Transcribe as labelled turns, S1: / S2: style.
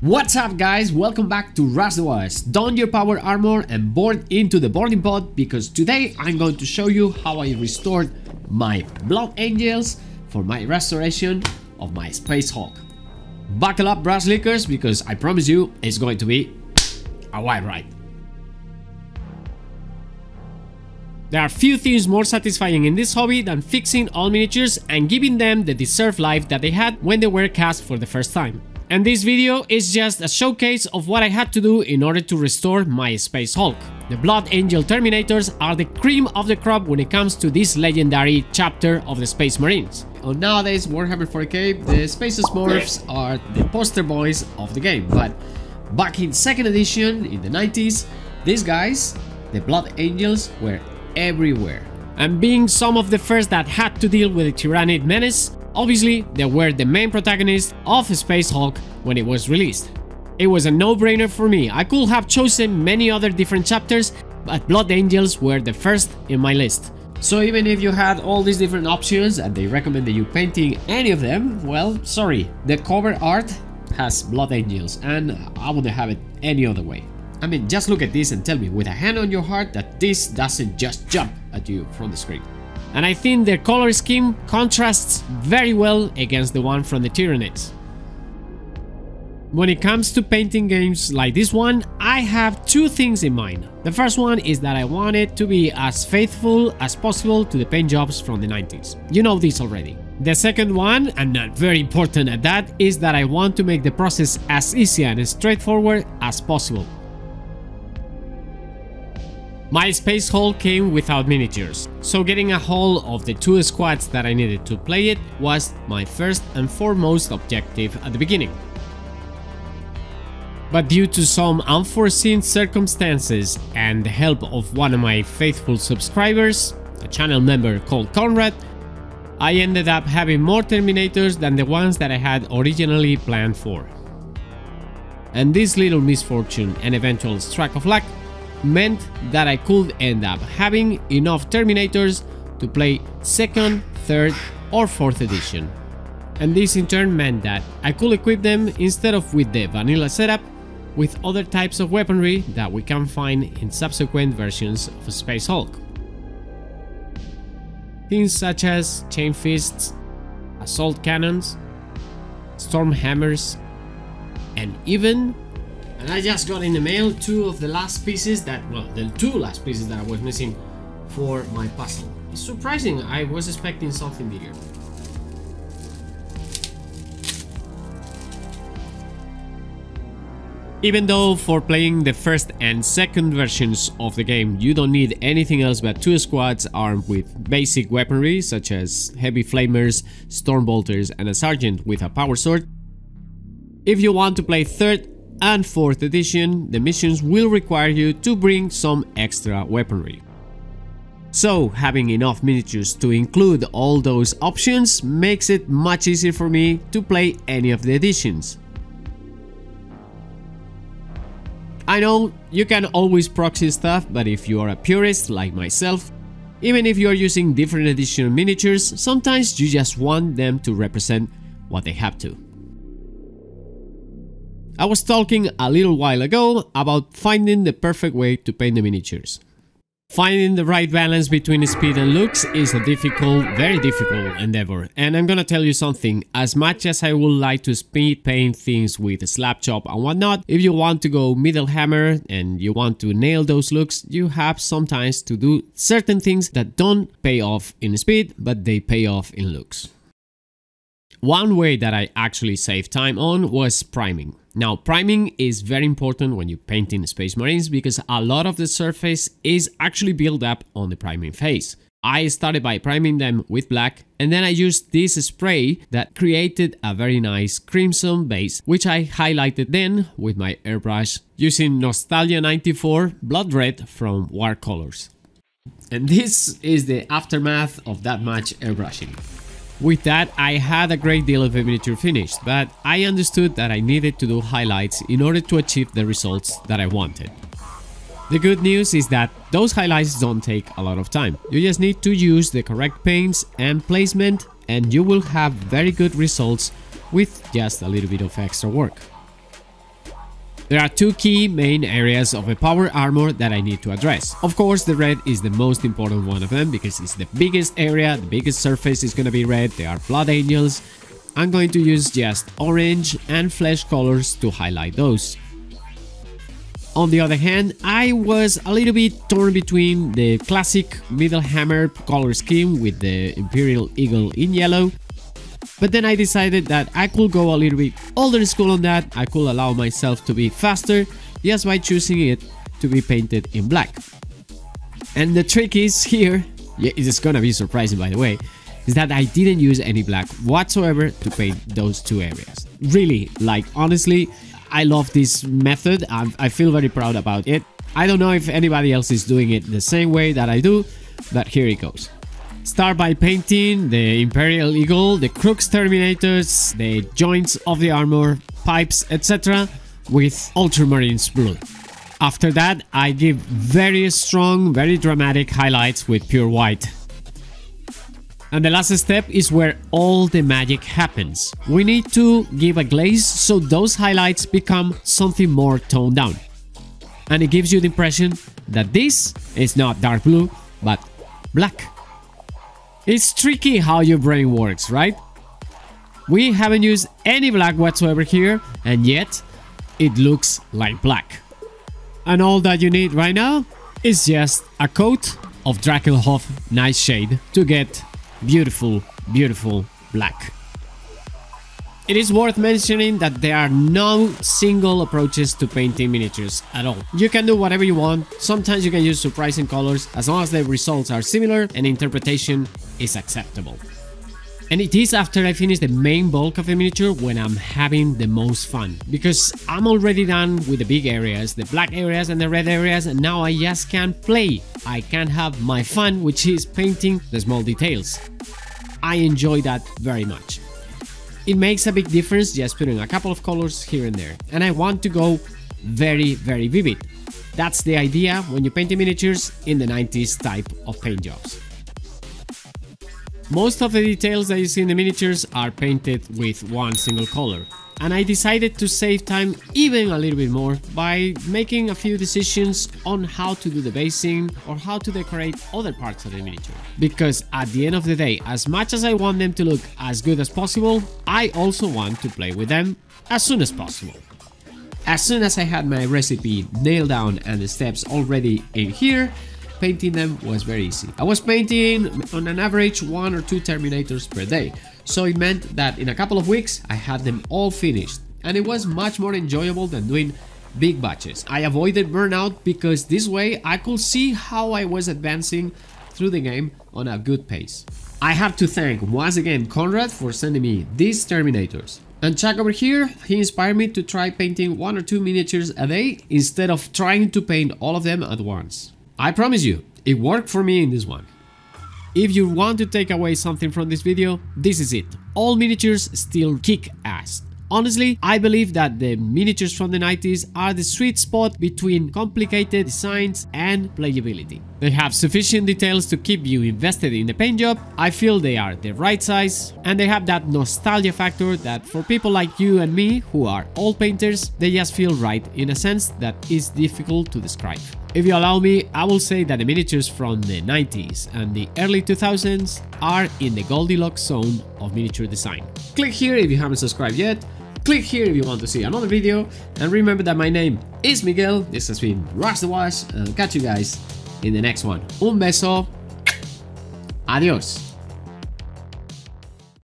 S1: What's up guys, welcome back to Rush the Wars. Don your power armor and board into the boarding pod, because today I'm going to show you how I restored my Blood Angels for my restoration of my Space Hulk. Buckle up brush lickers, because I promise you it's going to be a wild ride. There are few things more satisfying in this hobby than fixing all miniatures and giving them the deserved life that they had when they were cast for the first time. And this video is just a showcase of what I had to do in order to restore my Space Hulk. The Blood Angel Terminators are the cream of the crop when it comes to this legendary chapter of the Space Marines. On nowadays Warhammer 40k, the Space Smurfs are the poster boys of the game, but back in 2nd edition in the 90s, these guys, the Blood Angels, were everywhere. And being some of the first that had to deal with the Tyranid menace, obviously they were the main protagonists of Space Hulk when it was released. It was a no-brainer for me. I could have chosen many other different chapters, but Blood Angels were the first in my list. So even if you had all these different options and they recommended you painting any of them, well, sorry, the cover art has Blood Angels and I wouldn't have it any other way. I mean, just look at this and tell me with a hand on your heart that this doesn't just jump at you from the screen. And I think their color scheme contrasts very well against the one from the Tyranids. When it comes to painting games like this one, I have two things in mind. The first one is that I want it to be as faithful as possible to the paint jobs from the 90s. You know this already. The second one, and not very important at that, is that I want to make the process as easy and straightforward as possible. My Space Hulk came without miniatures, so getting a hold of the two squads that I needed to play it was my first and foremost objective at the beginning. But due to some unforeseen circumstances and the help of one of my faithful subscribers, a channel member called Conrad, I ended up having more Terminators than the ones that I had originally planned for. And this little misfortune and eventual stroke of luck meant that I could end up having enough Terminators to play 2nd, 3rd or 4th edition. And this in turn meant that I could equip them, instead of with the vanilla setup, with other types of weaponry that we can find in subsequent versions of Space Hulk. Things such as chain fists, assault cannons, storm hammers, and even, and I just got in the mail two of the last pieces that, well, the two last pieces that I was missing for my puzzle. It's surprising, I was expecting something bigger. Even though for playing the 1st and 2nd versions of the game you don't need anything else but two squads armed with basic weaponry such as heavy flamers, storm bolters and a sergeant with a power sword, if you want to play 3rd and 4th edition, the missions will require you to bring some extra weaponry. So having enough miniatures to include all those options makes it much easier for me to play any of the editions. I know you can always proxy stuff, but if you are a purist like myself, even if you are using different edition miniatures, sometimes you just want them to represent what they have to. I was talking a little while ago about finding the perfect way to paint the miniatures. Finding the right balance between speed and looks is a difficult, very difficult endeavor, and I'm gonna tell you something, as much as I would like to speed paint things with slap chop and whatnot, if you want to go middle hammer and you want to nail those looks, you have sometimes to do certain things that don't pay off in speed, but they pay off in looks. One way that I actually saved time on was priming. Now, priming is very important when you paint in Space Marines because a lot of the surface is actually built up on the priming phase. I started by priming them with black, and then I used this spray that created a very nice crimson base, which I highlighted then with my airbrush using Nostalgia 94 Blood Red from War Colors. And this is the aftermath of that much airbrushing. With that, I had a great deal of the miniature finished, but I understood that I needed to do highlights in order to achieve the results that I wanted. The good news is that those highlights don't take a lot of time. You just need to use the correct paints and placement and you will have very good results with just a little bit of extra work. There are two key main areas of a power armor that I need to address. Of course, the red is the most important one of them because it's the biggest area, the biggest surface is going to be red. There are blood angels. I'm going to use just orange and flesh colors to highlight those. On the other hand, I was a little bit torn between the classic middle hammer color scheme with the Imperial Eagle in yellow, but then I decided that I could go a little bit older school on that. I could allow myself to be faster just by choosing it to be painted in black. And the trick is here, it's gonna be surprising by the way, is that I didn't use any black whatsoever to paint those two areas. Really, like honestly, I love this method. I feel very proud about it. I don't know if anybody else is doing it the same way that I do, but here it goes. Start by painting the Imperial Eagle, the Crux Terminators, the joints of the armor, pipes, etc. with Ultramarines blue. After that, I give very strong, very dramatic highlights with pure white. And the last step is where all the magic happens. We need to give a glaze so those highlights become something more toned down. And it gives you the impression that this is not dark blue, but black. It's tricky how your brain works, right? We haven't used any black whatsoever here, and yet it looks like black. And all that you need right now is just a coat of Drakenhof Nightshade to get beautiful, beautiful black. It is worth mentioning that there are no single approaches to painting miniatures at all. You can do whatever you want. Sometimes you can use surprising colors as long as the results are similar and interpretation is acceptable. And it is after I finish the main bulk of the miniature when I'm having the most fun, because I'm already done with the big areas, the black areas and the red areas, and now I just can't play. I can have my fun, which is painting the small details. I enjoy that very much. It makes a big difference just putting a couple of colors here and there, and I want to go very, very vivid. That's the idea when you paint the miniatures in the 90s type of paint jobs. Most of the details that you see in the miniatures are painted with one single color, and I decided to save time even a little bit more by making a few decisions on how to do the basing or how to decorate other parts of the miniature. Because at the end of the day, as much as I want them to look as good as possible, I also want to play with them as soon as possible. As soon as I had my recipe nailed down and the steps already in here, painting them was very easy. I was painting on an average 1 or 2 Terminators per day, so it meant that in a couple of weeks I had them all finished, and it was much more enjoyable than doing big batches. I avoided burnout because this way I could see how I was advancing through the game on a good pace. I have to thank once again Conrad for sending me these Terminators. And Chuck over here, he inspired me to try painting 1 or 2 miniatures a day instead of trying to paint all of them at once. I promise you, it worked for me in this one. If you want to take away something from this video, this is it. All miniatures still kick ass. Honestly, I believe that the miniatures from the 90s are the sweet spot between complicated designs and playability. They have sufficient details to keep you invested in the paint job. I feel they are the right size, and they have that nostalgia factor that for people like you and me who are old painters, they just feel right in a sense that is difficult to describe. If you allow me, I will say that the miniatures from the 90s and the early 2000s are in the Goldilocks zone of miniature design. Click here if you haven't subscribed yet. Click here if you want to see another video, and remember that my name is Miguel. This has been Rush the Wash, and I'll catch you guys in the next one. Un beso. Adios.